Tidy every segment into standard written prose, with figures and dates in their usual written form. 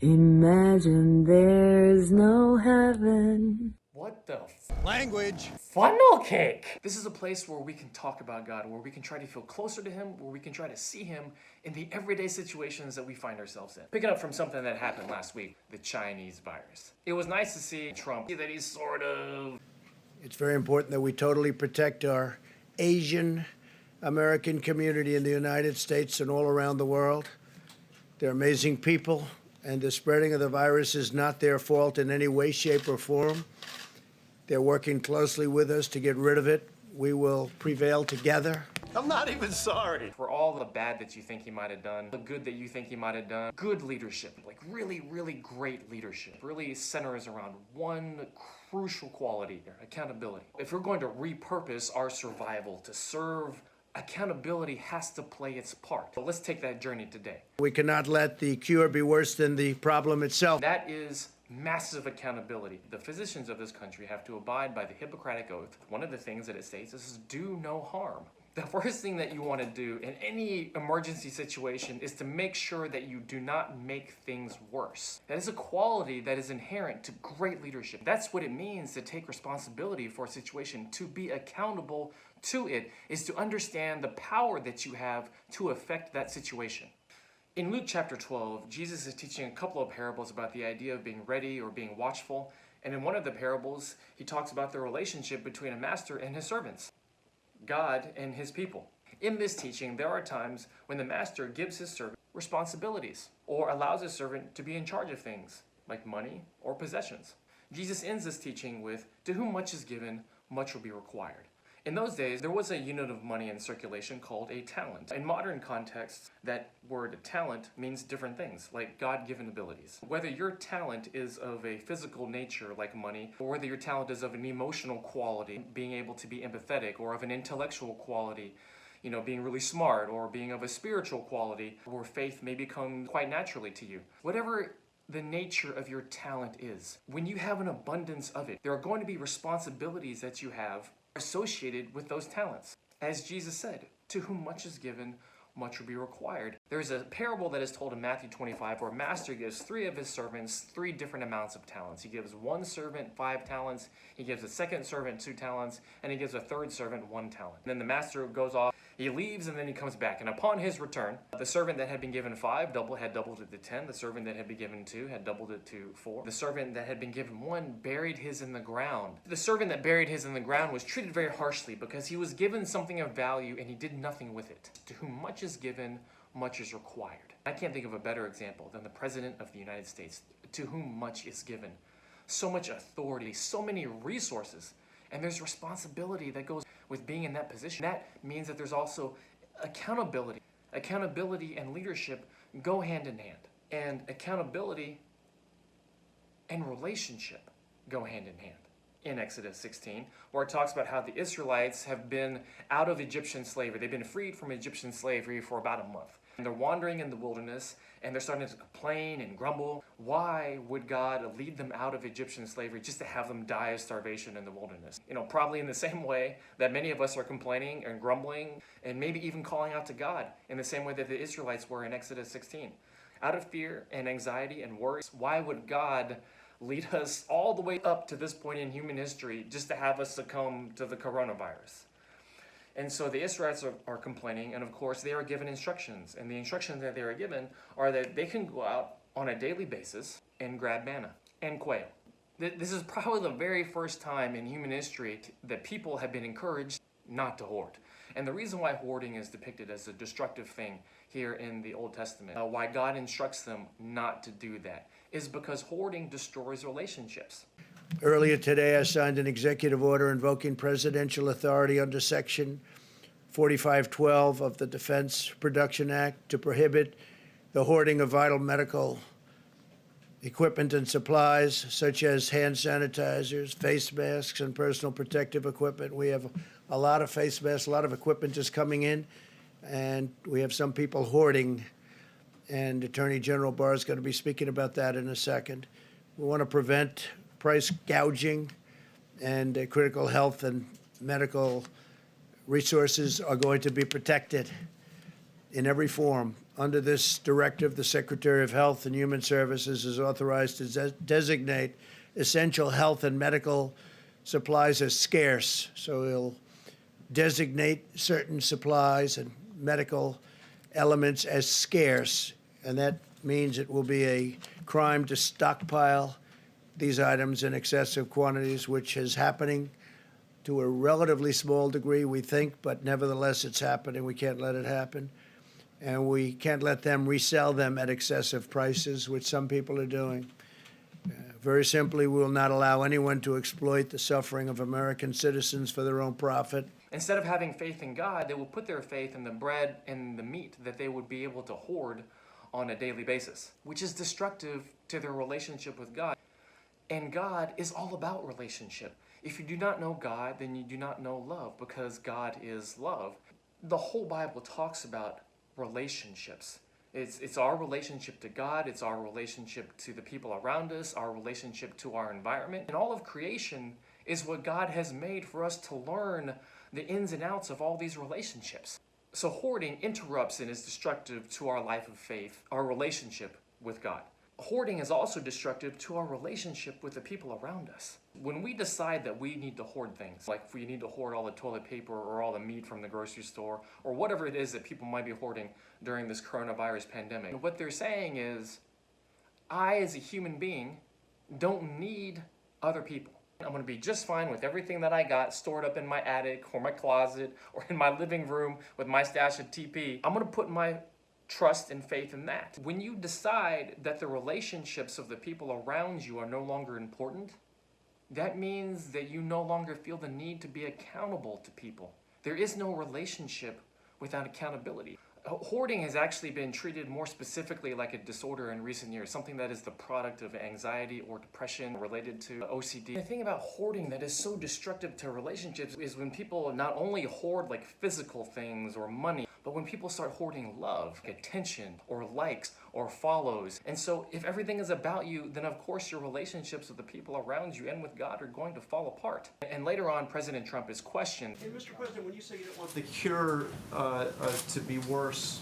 Imagine there's no heaven. What the Language. funnel cake? This is a place where we can talk about God, where we can try to feel closer to Him, where we can try to see Him in the everyday situations that we find ourselves in. Picking up from something that happened last week, the Chinese virus. It was nice to see Trump, that he's sort of... It's very important that we totally protect our Asian American community in the United States and all around the world. They're amazing people, and the spreading of the virus is not their fault in any way, shape, or form. They're working closely with us to get rid of it. We will prevail together. I'm not even sorry. For all the bad that you think he might have done, the good that you think he might have done, good leadership, like really, really great leadership, really centers around one crucial quality here, accountability. If we're going to repurpose our survival to serve, accountability has to play its part. So let's take that journey today. We cannot let the cure be worse than the problem itself. That is massive accountability. The physicians of this country have to abide by the Hippocratic Oath. One of the things that it states is do no harm. The first thing that you want to do in any emergency situation is to make sure that you do not make things worse. That is a quality that is inherent to great leadership. That's what it means to take responsibility for a situation, to be accountable to it, is to understand the power that you have to affect that situation. In Luke chapter 12, Jesus is teaching a couple of parables about the idea of being ready or being watchful. And in one of the parables, he talks about the relationship between a master and his servants, God and his people. In this teaching, there are times when the master gives his servant responsibilities or allows his servant to be in charge of things like money or possessions. Jesus ends this teaching with, "To whom much is given, much will be required." In those days, there was a unit of money in circulation called a talent. In modern contexts, that word talent means different things, like God-given abilities. Whether your talent is of a physical nature, like money, or whether your talent is of an emotional quality, being able to be empathetic, or of an intellectual quality, being really smart, or being of a spiritual quality, where faith may become quite naturally to you. Whatever the nature of your talent is, when you have an abundance of it, there are going to be responsibilities that you have associated with those talents. As Jesus said, to whom much is given, much will be required. There's a parable that is told in Matthew 25 where a master gives 3 of his servants 3 different amounts of talents. He gives one servant 5 talents, he gives a second servant 2 talents, and he gives a third servant 1 talent. And then the master goes off, he leaves, and then he comes back. And upon his return, the servant that had been given 5 had doubled it to 10. The servant that had been given 2 had doubled it to 4. The servant that had been given 1 buried his in the ground. The servant that buried his in the ground was treated very harshly because he was given something of value and he did nothing with it. To whom much is given, much is required. I can't think of a better example than the President of the United States, to whom much is given. So much authority, so many resources, and there's responsibility that goes with being in that position. That means that there's also accountability. Accountability and leadership go hand in hand, and accountability and relationship go hand in hand. In Exodus 16, where it talks about how the Israelites have been out of Egyptian slavery. They've been freed from Egyptian slavery for about a month. And they're wandering in the wilderness, and they're starting to complain and grumble. Why would God lead them out of Egyptian slavery just to have them die of starvation in the wilderness? Probably in the same way that many of us are complaining and grumbling, and maybe even calling out to God in the same way that the Israelites were in Exodus 16. Out of fear and anxiety and worry, why would God lead us all the way up to this point in human history just to have us succumb to the coronavirus? And so the Israelites are complaining, and of course they are given instructions. And the instructions that they are given are that they can go out on a daily basis and grab manna and quail. This is probably the very first time in human history that people have been encouraged not to hoard. And the reason why hoarding is depicted as a destructive thing here in the Old Testament, why God instructs them not to do that, is because hoarding destroys relationships. Earlier today, I signed an executive order invoking presidential authority under Section 4512 of the Defense Production Act to prohibit the hoarding of vital medical equipment and supplies, such as hand sanitizers, face masks, and personal protective equipment. We have a lot of face masks, a lot of equipment just coming in, and we have some people hoarding, and Attorney General Barr is going to be speaking about that in a second. We want to prevent price gouging, and critical health and medical resources are going to be protected in every form. Under this directive, the Secretary of Health and Human Services is authorized to designate essential health and medical supplies as scarce. So he'll designate certain supplies and medical elements as scarce, and that means it will be a crime to stockpile these items in excessive quantities, which is happening to a relatively small degree, we think, but nevertheless it's happening. We can't let it happen. And we can't let them resell them at excessive prices, which some people are doing. Very simply, we will not allow anyone to exploit the suffering of American citizens for their own profit. Instead of having faith in God, they will put their faith in the bread and the meat that they would be able to hoard on a daily basis, which is destructive to their relationship with God. And God is all about relationship. If you do not know God, then you do not know love, because God is love. The whole Bible talks about relationships. It's our relationship to God, it's our relationship to the people around us, our relationship to our environment. And all of creation is what God has made for us to learn the ins and outs of all these relationships. So hoarding interrupts and is destructive to our life of faith, our relationship with God. Hoarding is also destructive to our relationship with the people around us. When we decide that we need to hoard things, like if we need to hoard all the toilet paper or all the meat from the grocery store, or whatever it is that people might be hoarding during this coronavirus pandemic, what they're saying is, I as a human being don't need other people. I'm going to be just fine with everything that I got stored up in my attic or my closet or in my living room with my stash of TP. I'm going to put my trust and faith in that. When you decide that the relationships of the people around you are no longer important, that means that you no longer feel the need to be accountable to people. There is no relationship without accountability. Hoarding has actually been treated more specifically like a disorder in recent years, something that is the product of anxiety or depression related to OCD. The thing about hoarding that is so destructive to relationships is when people not only hoard like physical things or money, but when people start hoarding love, attention, or likes, or follows. And so if everything is about you, then of course your relationships with the people around you and with God are going to fall apart. And later on, President Trump is questioned. Hey, Mr. President, when you say you don't want the cure to be worse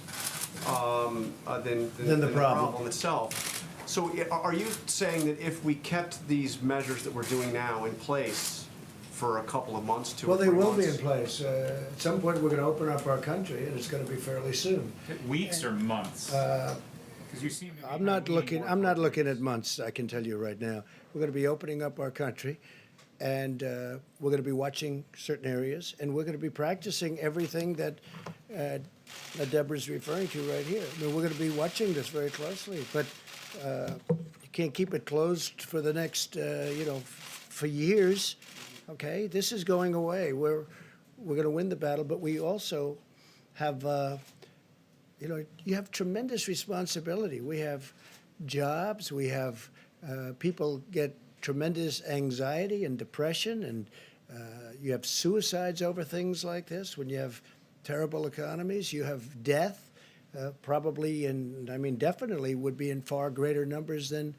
than the problem itself, so are you saying that if we kept these measures that we're doing now in place for a couple of months, Well, they will be in place. At some point, we're going to open up our country, and it's going to be fairly soon. Weeks or months? Because you seem to be I'm not leaning more looking towards- at months, I can tell you right now. We're going to be opening up our country, and we're going to be watching certain areas, and we're going to be practicing everything that Deborah's referring to right here. I mean, we're going to be watching this very closely, but you can't keep it closed for the next, for years. Okay, this is going away. We're going to win the battle, but we also have, you have tremendous responsibility. We have jobs. We have people get tremendous anxiety and depression, and you have suicides over things like this. When you have terrible economies, you have death, probably, and I mean definitely would be in far greater numbers than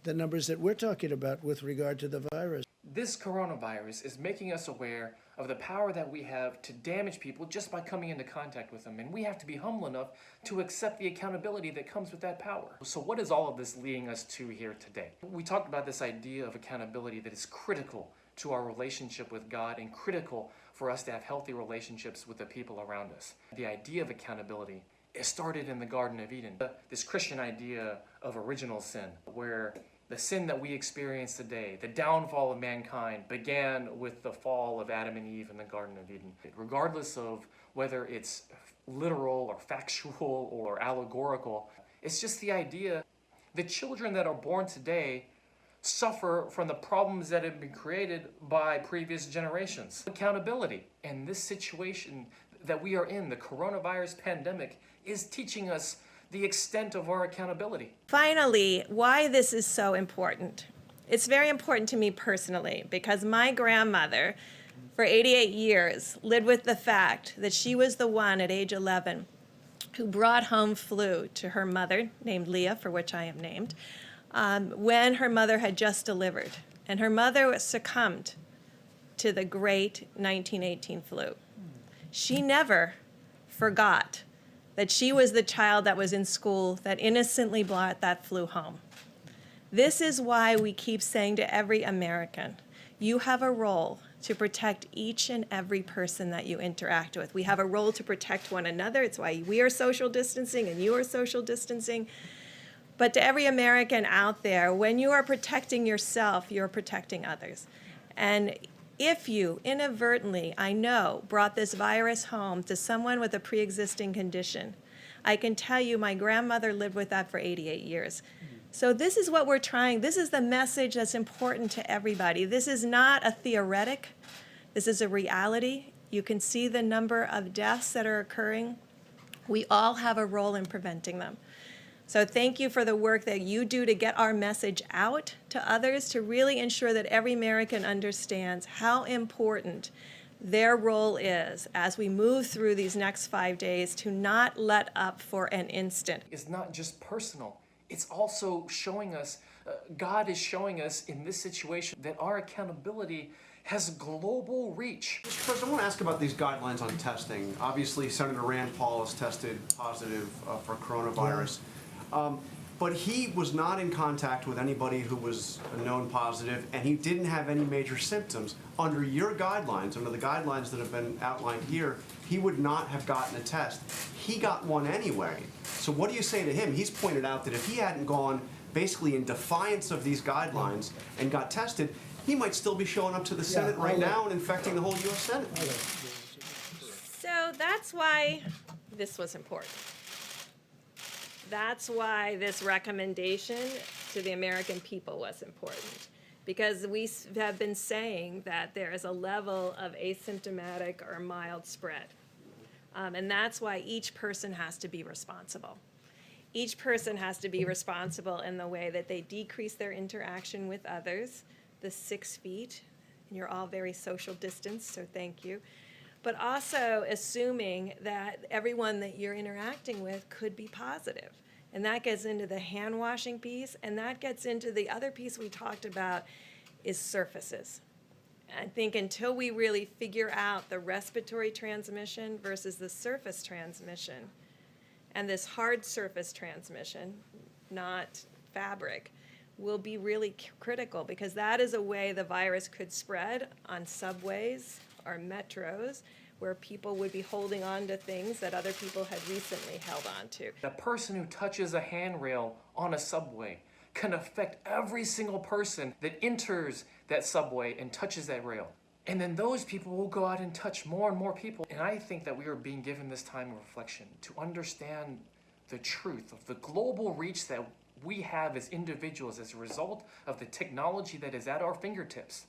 the numbers that we're talking about with regard to the virus. This coronavirus is making us aware of the power that we have to damage people just by coming into contact with them. And we have to be humble enough to accept the accountability that comes with that power. So what is all of this leading us to here today? We talked about this idea of accountability that is critical to our relationship with God and critical for us to have healthy relationships with the people around us. The idea of accountability, it started in the Garden of Eden. This Christian idea of original sin, where the sin that we experience today, the downfall of mankind, began with the fall of Adam and Eve in the Garden of Eden. Regardless of whether it's literal or factual or allegorical, it's just the idea the children that are born today suffer from the problems that have been created by previous generations. Accountability. And this situation that we are in, the coronavirus pandemic, is teaching us the extent of our accountability. Finally, why this is so important. It's very important to me personally because my grandmother, for 88 years, lived with the fact that she was the one at age 11 who brought home flu to her mother, named Leah, for which I am named, when her mother had just delivered. And her mother succumbed to the great 1918 flu. She never forgot that she was the child that was in school that innocently brought that flu home. This is why we keep saying to every American, you have a role to protect each and every person that you interact with. We have a role to protect one another. It's why we are social distancing and you are social distancing. But to every American out there, when you are protecting yourself, you're protecting others. And if you inadvertently, I know, brought this virus home to someone with a pre-existing condition, I can tell you my grandmother lived with that for 88 years. So this is what we're trying. This is the message that's important to everybody. This is not a theoretic. This is a reality. You can see the number of deaths that are occurring. We all have a role in preventing them. So thank you for the work that you do to get our message out to others, to really ensure that every American understands how important their role is as we move through these next 5 days, to not let up for an instant. It's not just personal. It's also showing us, God is showing us in this situation that our accountability has global reach. Mr. President, I want to ask about these guidelines on testing. Obviously, Senator Rand Paul has tested positive for coronavirus. But he was not in contact with anybody who was a known positive, and he didn't have any major symptoms. Under your guidelines, under the guidelines that have been outlined here, he would not have gotten a test. He got one anyway. So what do you say to him? He's pointed out that if he hadn't gone basically in defiance of these guidelines and got tested, he might still be showing up to the Senate right now and infecting the whole U.S. Senate. So that's why this was important. That's why this recommendation to the American people was important, because we have been saying that there is a level of asymptomatic or mild spread. And that's why each person has to be responsible. Each person has to be responsible in the way that they decrease their interaction with others, the 6 feet, and you're all very social distance, so thank you. But also assuming that everyone that you're interacting with could be positive. And that gets into the hand washing piece, and that gets into the other piece we talked about is surfaces. I think until we really figure out the respiratory transmission versus the surface transmission, and this hard surface transmission, not fabric, will be really critical, because that is a way the virus could spread on subways or metros, where people would be holding on to things that other people had recently held on to. The person who touches a handrail on a subway can affect every single person that enters that subway and touches that rail. And then those people will go out and touch more and more people. And I think that we are being given this time of reflection to understand the truth of the global reach that we have as individuals as a result of the technology that is at our fingertips.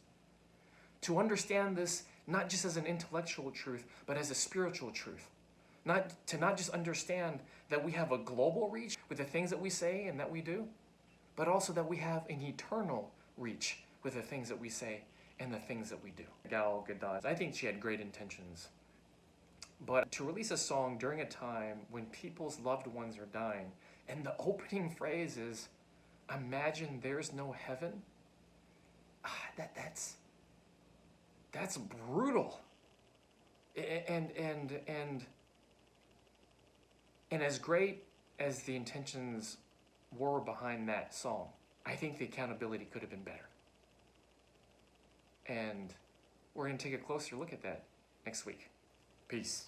To understand this not just as an intellectual truth, but as a spiritual truth. Not just understand that we have a global reach with the things that we say and that we do, but also that we have an eternal reach with the things that we say and the things that we do. Gal Gadot, I think she had great intentions. But to release a song during a time when people's loved ones are dying, and the opening phrase is, "Imagine there's no heaven," that's brutal. And as great as the intentions were behind that song, I think the accountability could have been better. And we're going to take a closer look at that next week. Peace.